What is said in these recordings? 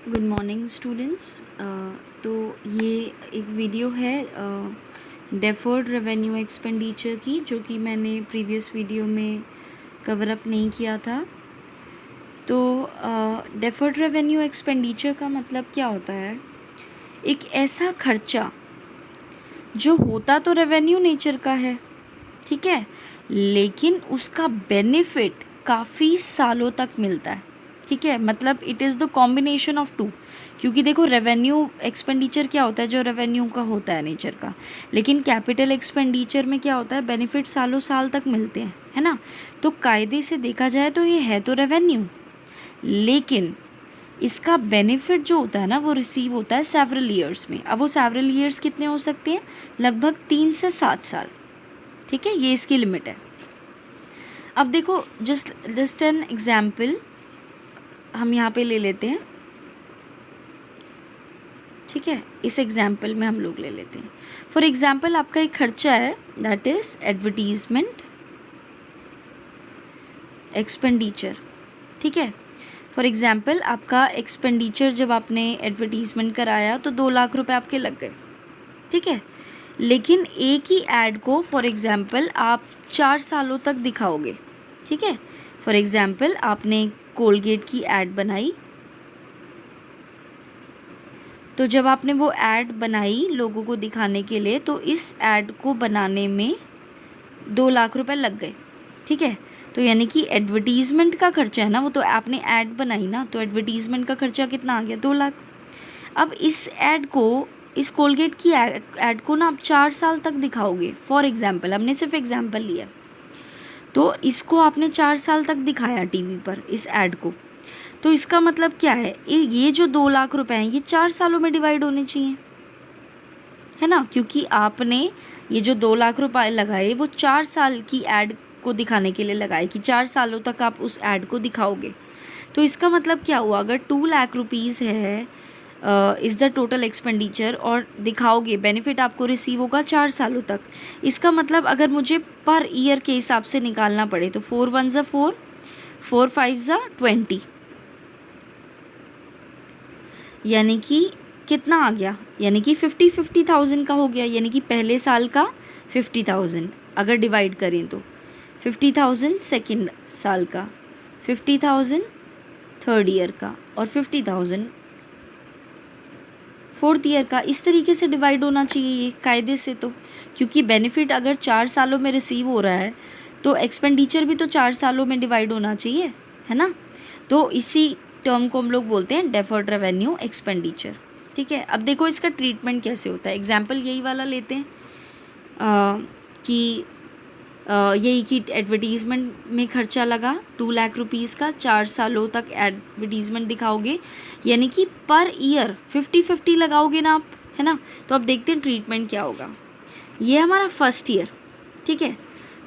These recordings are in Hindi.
Good morning students. तो ये एक वीडियो है डेफर्ड रेवेन्यू एक्सपेंडिचर की, जो कि मैंने प्रीवियस वीडियो में कवर अप नहीं किया था। तो डेफर्ड रेवेन्यू एक्सपेंडिचर का मतलब क्या होता है? एक ऐसा खर्चा जो होता तो रेवेन्यू नेचर का है, ठीक है, लेकिन उसका बेनिफिट काफ़ी सालों तक मिलता है, ठीक है। मतलब it is the combination of two, क्योंकि देखो रेवेन्यू एक्सपेंडिचर क्या होता है, जो रेवेन्यू का होता है नेचर का, लेकिन कैपिटल एक्सपेंडिचर में क्या होता है, बेनिफिट सालों साल तक मिलते हैं, है ना। तो कायदे से देखा जाए तो ये है तो रेवेन्यू, लेकिन इसका बेनिफिट जो होता है ना वो रिसीव होता है सेवरल ईयर्स में। अब वो सेवरल ईयर्स कितने हो सकते हैं? लगभग 3 से 7 साल, ठीक है, ये इसकी लिमिट है। अब देखो जस्ट एन एग्जाम्पल हम यहाँ पे ले लेते हैं, ठीक है। इस एग्जाम्पल में हम लोग ले लेते हैं, फॉर एग्जाम्पल आपका एक खर्चा है, दैट इज़ एडवर्टीजमेंट एक्सपेंडिचर, ठीक है। फॉर एग्जाम्पल आपका एक्सपेंडिचर, जब आपने एडवर्टीजमेंट कराया तो 2 लाख रुपए आपके लग गए, ठीक है। लेकिन एक ही ऐड को फॉर एग्जाम्पल आप 4 सालों तक दिखाओगे, ठीक है। फॉर एग्जाम्पल आपने कोलगेट की ऐड बनाई, तो जब आपने वो ऐड बनाई लोगों को दिखाने के लिए, तो इस ऐड को बनाने में 2 लाख रुपए लग गए, ठीक है। तो यानी कि एडवर्टीज़मेंट का खर्चा है ना, वो तो आपने ऐड बनाई ना, तो एडवर्टीज़मेंट का खर्चा कितना आ गया? 2 लाख। अब इस ऐड को, इस कोलगेट की ऐड को ना आप 4 साल तक दिखाओगे, फॉर एग्जाम्पल, हमने सिर्फ एग्जाम्पल लिया, तो इसको आपने 4 साल तक दिखाया टीवी पर इस ऐड को, तो इसका मतलब क्या है, ये जो 2 लाख रुपए हैं ये 4 सालों में डिवाइड होने चाहिए, है ना, क्योंकि आपने ये जो 2 लाख रुपए लगाए वो 4 साल की ऐड को दिखाने के लिए लगाए, कि 4 सालों तक आप उस ऐड को दिखाओगे। तो इसका मतलब क्या हुआ, अगर 2 लाख रुपीज़ है इज़ द टोटल एक्सपेंडिचर, और दिखाओगे, बेनिफिट आपको रिसीव होगा 4 सालों तक। इसका मतलब अगर मुझे पर ईयर के हिसाब से निकालना पड़े तो 4 1 ज़ा 4, 4 5 ज़ा 20, यानी कि कितना आ गया, यानी कि 50,000 का हो गया, यानी कि पहले साल का 50,000 अगर डिवाइड करें तो 50,000 सेकेंड साल का, 50,000 थर्ड ईयर का, और 50,000 फोर्थ ईयर का। इस तरीके से डिवाइड होना चाहिए ये कायदे से, तो क्योंकि बेनिफिट अगर 4 सालों में रिसीव हो रहा है तो एक्सपेंडिचर भी तो 4 सालों में डिवाइड होना चाहिए, है ना। तो इसी टर्म को हम लोग बोलते हैं डेफर्ड रेवेन्यू एक्सपेंडिचर, ठीक है। अब देखो इसका ट्रीटमेंट कैसे होता है। एग्जाम्पल यही वाला लेते हैं कि यही कि एडवर्टीज़मेंट में खर्चा लगा 2 लाख रुपीज़ का, 4 सालों तक एडवर्टीज़मेंट दिखाओगे, यानी कि पर ईयर 50-50 लगाओगे ना आप, है ना। तो अब देखते हैं ट्रीटमेंट क्या होगा। ये हमारा फर्स्ट ईयर, ठीक है।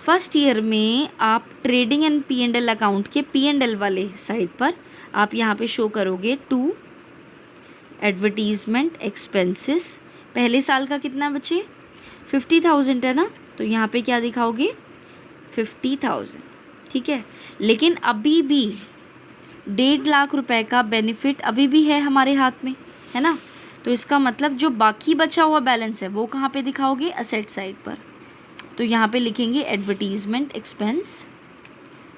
फर्स्ट ईयर में आप ट्रेडिंग एंड P&L अकाउंट के P&L वाले साइड पर आप यहाँ पे शो करोगे 2 एडवर्टीज़मेंट एक्सपेंसेस। पहले साल का कितना बचे? 50,000 है ना, तो यहाँ पे क्या दिखाओगे? 50,000, ठीक है। लेकिन अभी भी 1.5 लाख रुपए का बेनिफिट अभी भी है हमारे हाथ में, है ना। तो इसका मतलब जो बाकी बचा हुआ बैलेंस है वो कहाँ पे दिखाओगे? असेट साइड पर। तो यहाँ पे लिखेंगे एडवर्टीज़मेंट एक्सपेंस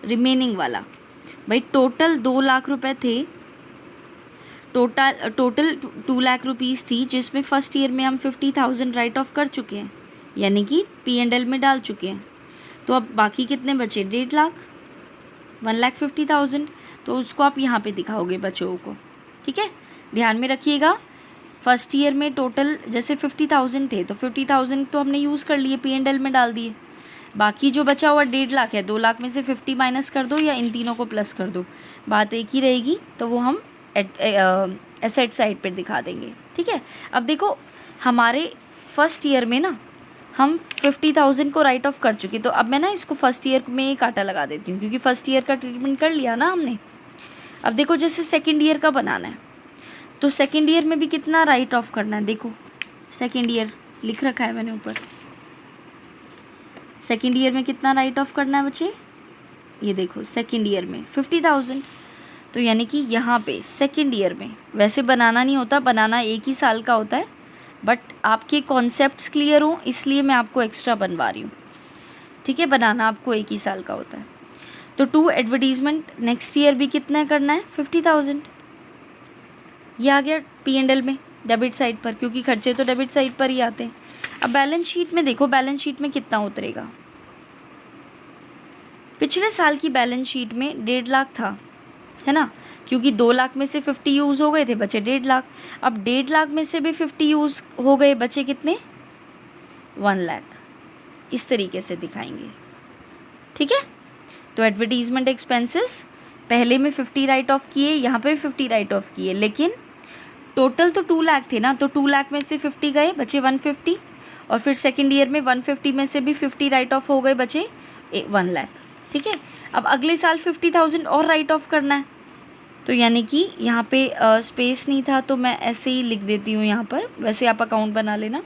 रिमेनिंग वाला। भाई टोटल 2 लाख रुपए थे, टोटल 2 लाख रुपीज़ थी, जिसमें फर्स्ट ईयर में हम 50,000 राइट ऑफ कर चुके हैं, यानी कि P&L में डाल चुके हैं। तो अब बाकी कितने बचे? 1.5 लाख, 1,50,000। तो उसको आप यहाँ पे दिखाओगे बच्चों को, ठीक है। ध्यान में रखिएगा, फर्स्ट ईयर में टोटल जैसे 50,000 थे, तो 50,000 तो हमने यूज़ कर लिए, P&L में डाल दिए। बाकी जो बचा हुआ 1.5 लाख है, 2 लाख में से 50 माइनस कर दो या इन तीनों को प्लस कर दो, बात एक ही रहेगी। तो वो हम एसेट साइड पर दिखा देंगे, ठीक है। अब देखो हमारे फर्स्ट ईयर में ना हम 50,000 को राइट ऑफ कर चुके, तो अब मैं ना इसको फर्स्ट ईयर में काटा लगा देती हूँ, क्योंकि फर्स्ट ईयर का ट्रीटमेंट कर लिया ना हमने। अब देखो जैसे सेकेंड ईयर का बनाना है, तो सेकेंड ईयर में भी कितना राइट ऑफ करना है, देखो सेकेंड ईयर लिख रखा है मैंने ऊपर। सेकेंड ईयर में कितना राइट ऑफ करना है बच्चे? ये देखो सेकेंड ईयर में 50,000। तो यानी कि यहाँ पे सेकेंड ईयर में, वैसे बनाना नहीं होता, बनाना 1 ही साल का होता है, बट आपके कॉन्सेप्ट्स क्लियर हो इसलिए मैं आपको एक्स्ट्रा बनवा रही हूँ, ठीक है। बनाना आपको 1 ही साल का होता है। तो 2 एडवर्टीज़मेंट नेक्स्ट ईयर भी कितना करना है, 50,000। ये आ गया P&L में डेबिट साइड पर, क्योंकि खर्चे तो डेबिट साइड पर ही आते हैं। अब बैलेंस शीट में देखो, बैलेंस शीट में कितना उतरेगा। पिछले साल की बैलेंस शीट में 1.5 लाख था, है ना, क्योंकि 2 लाख में से 50 यूज़ हो गए थे, बचे 1.5 लाख। अब 1.5 लाख में से भी 50 यूज़ हो गए, बचे कितने, 1 लाख। इस तरीके से दिखाएंगे, ठीक है। तो एडवर्टीज़मेंट एक्सपेंसेस पहले में 50 राइट ऑफ किए, यहाँ पे भी 50 राइट ऑफ किए, लेकिन टोटल तो 2 लाख थे ना, तो 2 लाख में से 50 गए, बचे 150, और फिर सेकेंड ईयर में 150 में से भी 50 राइट ऑफ हो गए, बचे 1 लाख, ठीक है। अब अगले साल 50,000 और राइट ऑफ करना है, तो यानी कि यहाँ पे स्पेस नहीं था तो मैं ऐसे ही लिख देती हूँ यहाँ पर, वैसे आप अकाउंट बना लेना।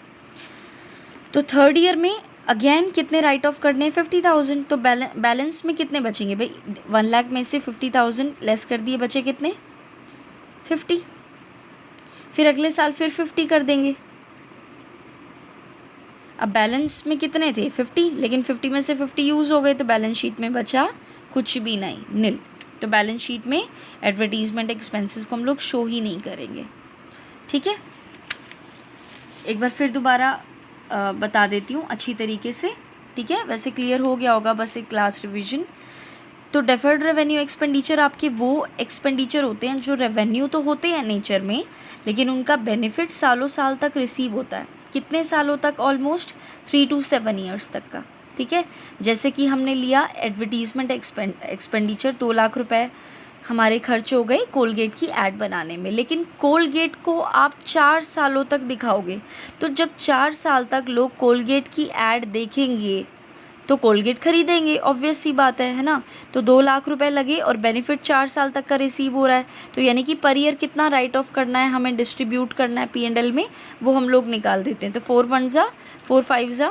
तो थर्ड ईयर में अगेन कितने राइट ऑफ करने हैं, 50,000। तो बैलेंस में कितने बचेंगे भाई, 1 लाख में से 50,000 लेस कर दिए, बचे कितने, 50। फिर अगले साल फिर 50 कर देंगे। अब बैलेंस में कितने थे, 50, लेकिन 50 में से 50 यूज़ हो गए, तो बैलेंस शीट में बचा कुछ भी नहीं, नील। तो बैलेंस शीट में एडवर्टीज़मेंट एक्सपेंसेस को हम लोग शो ही नहीं करेंगे, ठीक है। एक बार फिर दोबारा बता देती हूँ अच्छी तरीके से, ठीक है। वैसे क्लियर हो गया होगा, बस एक क्लास रिवीजन। तो डेफर्ड रेवेन्यू एक्सपेंडिचर आपके वो एक्सपेंडिचर होते हैं जो रेवेन्यू तो होते हैं नेचर में, लेकिन उनका बेनिफिट सालों साल तक रिसीव होता है। कितने सालों तक, ऑलमोस्ट 3 to 7 ईयर्स तक का, ठीक है। जैसे कि हमने लिया एडवर्टीज़मेंट एक्सपेंडिचर, 2 लाख रुपए हमारे खर्च हो गए कोलगेट की ऐड बनाने में, लेकिन कोलगेट को आप 4 सालों तक दिखाओगे, तो जब 4 साल तक लोग कोलगेट की ऐड देखेंगे तो कोलगेट खरीदेंगे, ऑब्वियस सी बात है ना। तो 2 लाख रुपए लगे और बेनिफिट 4 साल तक का रिसीव हो रहा है, तो यानी कि पर ईयर कितना राइट ऑफ करना है, हमें डिस्ट्रीब्यूट करना है P&L में, वो हम लोग निकाल देते हैं। तो 4 1 ज़ा 4 5 ज़ा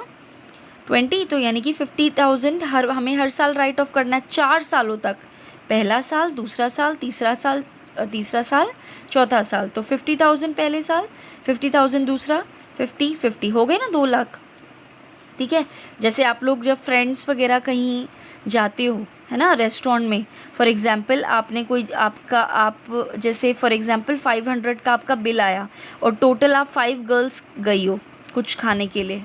20, तो यानी कि 50,000 हमें हर साल राइट ऑफ करना है 4 सालों तक, पहला साल, दूसरा साल, तीसरा साल, चौथा साल। तो 50,000 पहले साल, 50,000 दूसरा, 50 हो गए ना 2 लाख, ठीक है। जैसे आप लोग जब फ्रेंड्स वगैरह कहीं जाते हो, है ना, रेस्टोरेंट में, फॉर एग्जांपल आपने कोई जैसे फॉर एग्जांपल 500 का आपका बिल आया और टोटल आप 5 गर्ल्स गई हो कुछ खाने के लिए,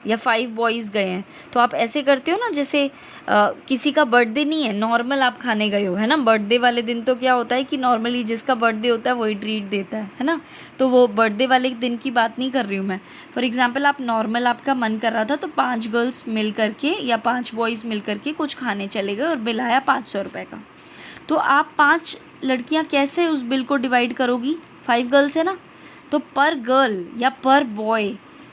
या 5 बॉयज़ गए हैं, तो आप ऐसे करते हो ना, जैसे किसी का बर्थडे नहीं है, नॉर्मल आप खाने गए हो, है ना। बर्थडे वाले दिन तो क्या होता है कि नॉर्मली जिसका बर्थडे होता है वही ट्रीट देता है ना। तो वो बर्थडे वाले दिन की बात नहीं कर रही हूँ मैं। फॉर एग्जांपल आप नॉर्मल, आपका मन कर रहा था तो 5 गर्ल्स मिल करके या 5 बॉयज़ मिल करके कुछ खाने चले गए और बिल आया 500 रुपये का। तो आप 5 लड़कियाँ कैसे उस बिल को डिवाइड करोगी, 5 गर्ल्स है ना, तो पर गर्ल या पर बॉय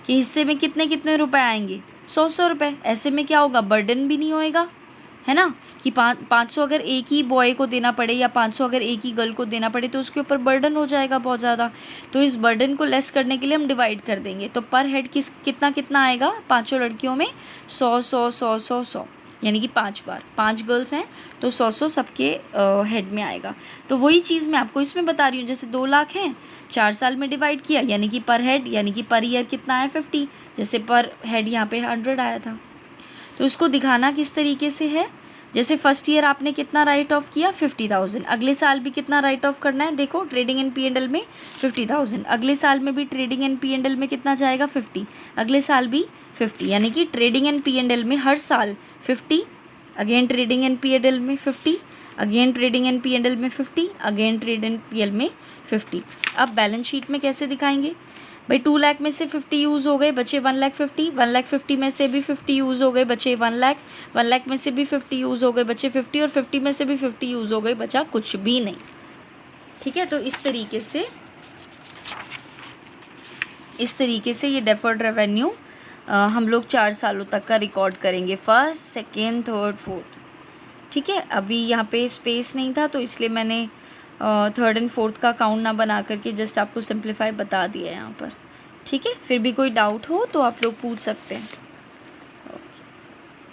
के हिस्से में कितने कितने रुपए आएंगे, 100 रुपये। ऐसे में क्या होगा, बर्डन भी नहीं होएगा, है ना, कि 500 अगर एक ही बॉय को देना पड़े या 500 अगर एक ही गर्ल को देना पड़े तो उसके ऊपर बर्डन हो जाएगा बहुत ज़्यादा। तो इस बर्डन को लेस करने के लिए हम डिवाइड कर देंगे। तो पर हेड कितना कितना आएगा, 500 लड़कियों में 100 100 100 100 100, यानी कि 5 बार, 5 गर्ल्स हैं तो 100 100 सबके हेड में आएगा। तो वही चीज़ मैं आपको इसमें बता रही हूँ, जैसे 2 लाख हैं, 4 साल में डिवाइड किया, यानी कि पर हेड, यानी कि पर ईयर कितना है 50, जैसे पर हेड यहाँ पे 100 आया था। तो इसको दिखाना किस तरीके से है, जैसे फर्स्ट ईयर आपने कितना राइट ऑफ किया, 50,000, अगले साल भी कितना राइट ऑफ करना है, देखो ट्रेडिंग एंड P&L में 50,000, अगले साल में भी ट्रेडिंग एंड P&L में कितना जाएगा, 50, अगले साल भी 50, यानी कि ट्रेडिंग एंड P&L में हर साल 50, अगेन ट्रेडिंग एंड P&L में 50, अगेन ट्रेडिंग एंड P&L में 50, अगेन ट्रेड एंड P&L में 50। अब बैलेंस शीट में कैसे दिखाएंगे भाई, 2 लाख में से 50 यूज़ हो गए, बचे 1,50,000, 1,50,000 में से भी 50 यूज़ हो गए, बचे 1 लाख, 1 लाख में से भी 50 यूज़ हो गए, बचे 50, और 50 में से भी 50 यूज़ हो गए, बचा कुछ भी नहीं, ठीक है। तो इस तरीके से ये डेफर्ड रेवेन्यू हम लोग 4 सालों तक का रिकॉर्ड करेंगे, फर्स्ट, सेकेंड, थर्ड, फोर्थ, ठीक है। अभी यहाँ पे स्पेस नहीं था तो इसलिए मैंने थर्ड एंड फोर्थ का काउंट ना बना करके जस्ट आपको सिंप्लीफाई बता दिया है यहाँ पर, ठीक है। फिर भी कोई डाउट हो तो आप लोग पूछ सकते हैं।